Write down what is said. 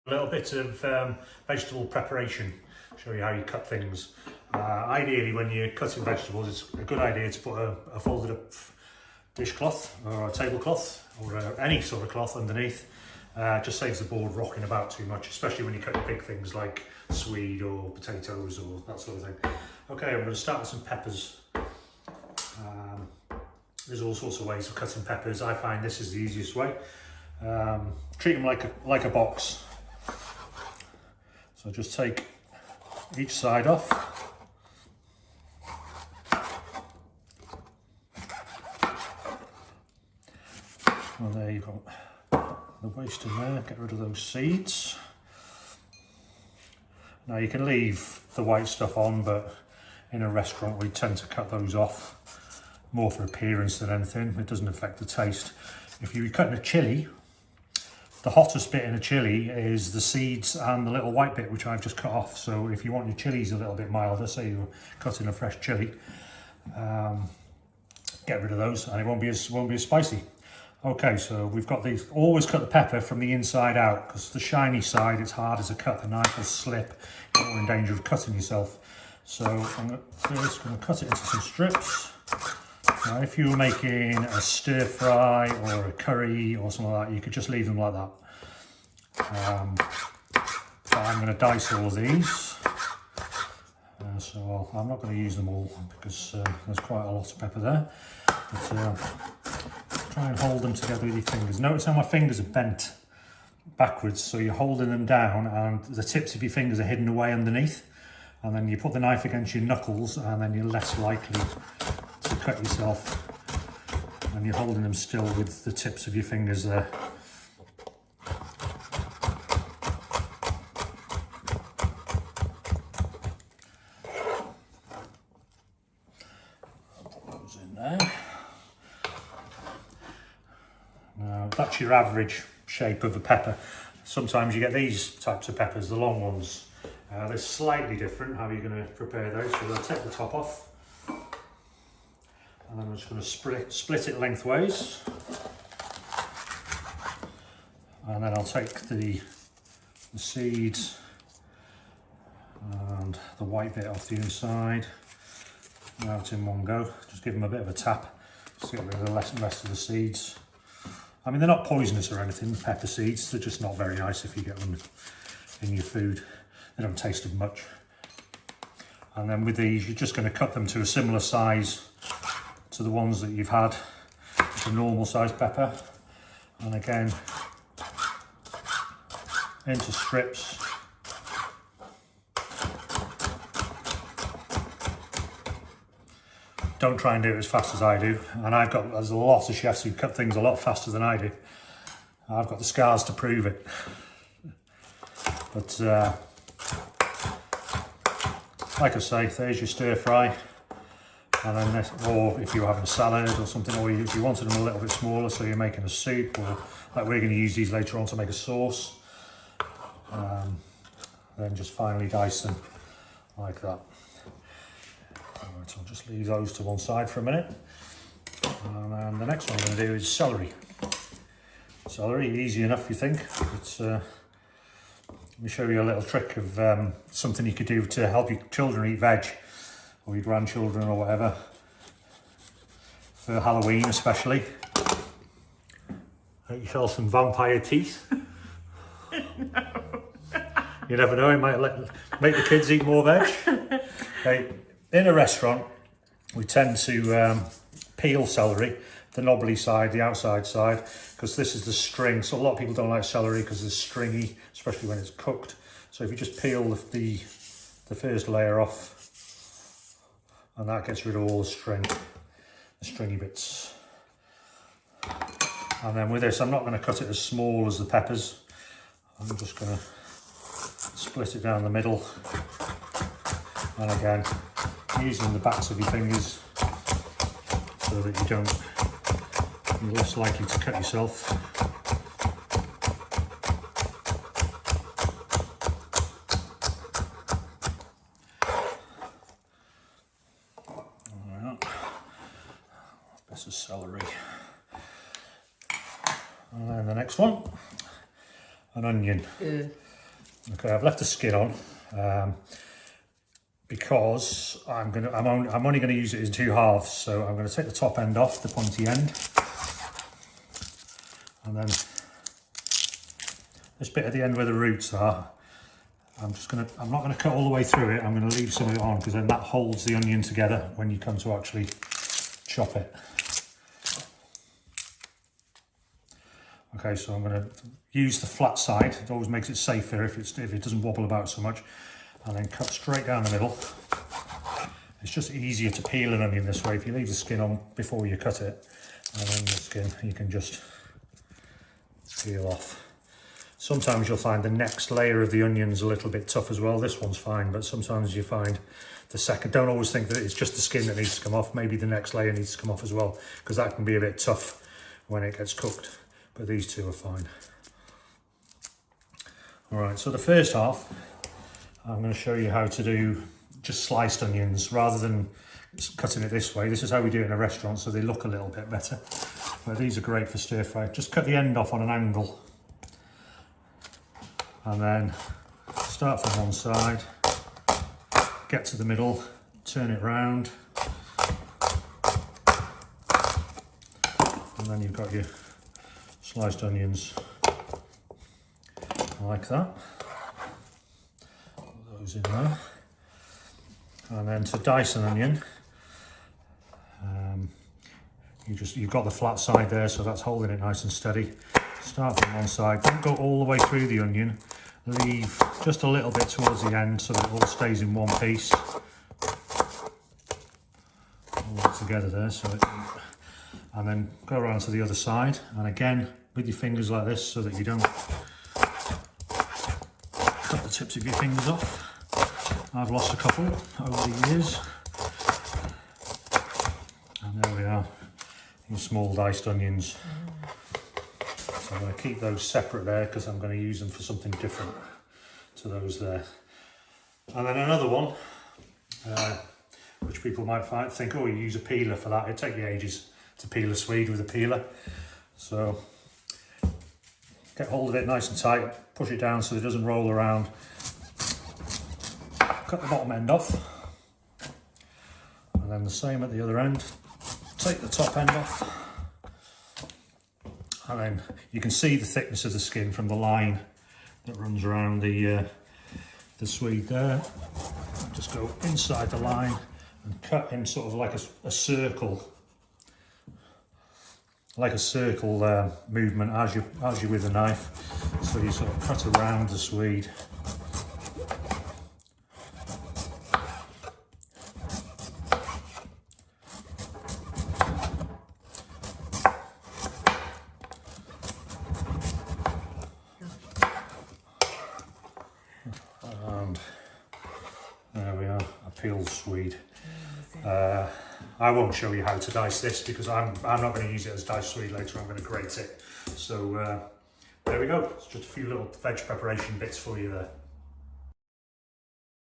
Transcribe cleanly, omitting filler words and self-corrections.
A little bit of vegetable preparation, show you how you cut things. Ideally, when you're cutting vegetables, it's a good idea to put a folded up dishcloth or a tablecloth or any sort of cloth underneath. Just saves the board rocking about too much, especially when you cut big things like swede or potatoes or that sort of thing. Okay, I'm going to start with some peppers. There's all sorts of ways of cutting peppers. I find this is the easiest way. Treat them like a box. So just take each side off. And there you've got the waste in there, get rid of those seeds. Now you can leave the white stuff on, but in a restaurant we tend to cut those off more for appearance than anything. It doesn't affect the taste. If you're cutting a chilli, the hottest bit in a chilli is the seeds and the little white bit, which I've just cut off. So if you want your chilies a little bit milder, say you're cutting a fresh chilli, get rid of those and it won't be as spicy. Okay, so we've got these. Always cut the pepper from the inside out, because the shiny side, it's harder to cut. The knife will slip. You're in danger of cutting yourself. So I'm first going to cut it into some strips. Now, if you were making a stir fry or a curry or something like that, you could just leave them like that. But I'm going to dice all of these. So I'm not going to use them all because there's quite a lot of pepper there. But try and hold them together with your fingers. Notice how my fingers are bent backwards, so you're holding them down and the tips of your fingers are hidden away underneath. And then you put the knife against your knuckles and then you're less likely to cut yourself, and you're holding them still with the tips of your fingers there. I'll put those in there. Now that's your average shape of a pepper. Sometimes you get these types of peppers, the long ones. They're slightly different. How are you going to prepare those? So I'll take the top off. And then I'm just going to split it lengthways. And then I'll take the seeds and the white bit off the inside. Now it's in one go. Just give them a bit of a tap to get rid of the rest of the seeds. I mean, they're not poisonous or anything, pepper seeds. They're just not very nice if you get them in your food. They don't taste of much. And then with these, you're just going to cut them to a similar size to the ones that you've had, the normal size pepper. And again, into strips. Don't try and do it as fast as I do. And there's a lot of chefs who cut things a lot faster than I do. I've got the scars to prove it. But like I say, there's your stir fry. And then this, or if you're having a salad or something, or if you wanted them a little bit smaller, so you're making a soup, or like we're going to use these later on to make a sauce, then just finally dice them like that. Alright, so I'll just leave those to one side for a minute. And then the next one I'm going to do is celery. Celery, easy enough you think. It's, let me show you a little trick of something you could do to help your children eat veg, or your grandchildren or whatever, for Halloween especially. Make yourself some vampire teeth. No. You never know, it might make the kids eat more veg. Okay. In a restaurant, we tend to peel celery, the knobbly side, the outside side, because this is the string. So a lot of people don't like celery because it's stringy, especially when it's cooked. So if you just peel the first layer off, and that gets rid of all the stringy bits. And then with this, I'm not going to cut it as small as the peppers. I'm just going to split it down the middle. And again, using the backs of your fingers so that you're less likely to cut yourself. This is celery. And then the next one, an onion. Okay, I've left the skin on because I'm only going to use it in 2 halves. So I'm going to take the top end off, the pointy end, and then this bit at the end where the roots are, I'm not going to cut all the way through it. I'm going to leave some of it on because then that holds the onion together when you come to actually chop it. Okay, so I'm going to use the flat side. It always makes it safer if it doesn't wobble about so much. And then cut straight down the middle. It's just easier to peel an onion this way. If you leave the skin on before you cut it, and then the skin you can just peel off. Sometimes you'll find the next layer of the onion's a little bit tough as well. This one's fine, but sometimes you find the second. Don't always think that it's just the skin that needs to come off. Maybe the next layer needs to come off as well, because that can be a bit tough when it gets cooked. But these two are fine. All right, so the first half, I'm going to show you how to do just sliced onions rather than cutting it this way. This is how we do it in a restaurant, so they look a little bit better. But these are great for stir fry. Just cut the end off on an angle. And then start from one side, get to the middle, turn it round, and then you've got your sliced onions like that. Put those in there. And then to dice an onion, you've got the flat side there, so that's holding it nice and steady. Start from one side, don't go all the way through the onion, leave just a little bit towards the end so that it all stays in one piece. All together there, and then go around to the other side, and again with your fingers like this so that you don't cut the tips of your fingers off. I've lost a couple over the years. And there we are, your small diced onions. I'm going to keep those separate there because I'm going to use them for something different to those there. And then another one, which people might think, oh, you use a peeler for that. It'd take you ages to peel a Swede with a peeler. So get hold of it nice and tight, push it down so it doesn't roll around. Cut the bottom end off. And then the same at the other end. Take the top end off. And then you can see the thickness of the skin from the line that runs around the Swede there. Just go inside the line and cut in sort of like a circle, movement as you with a knife. So you sort of cut around the Swede. And there we are, a peeled Swede. I won't show you how to dice this because I'm not going to use it as diced Swede later. I'm going to grate it. So there we go. It's just a few little veg preparation bits for you there.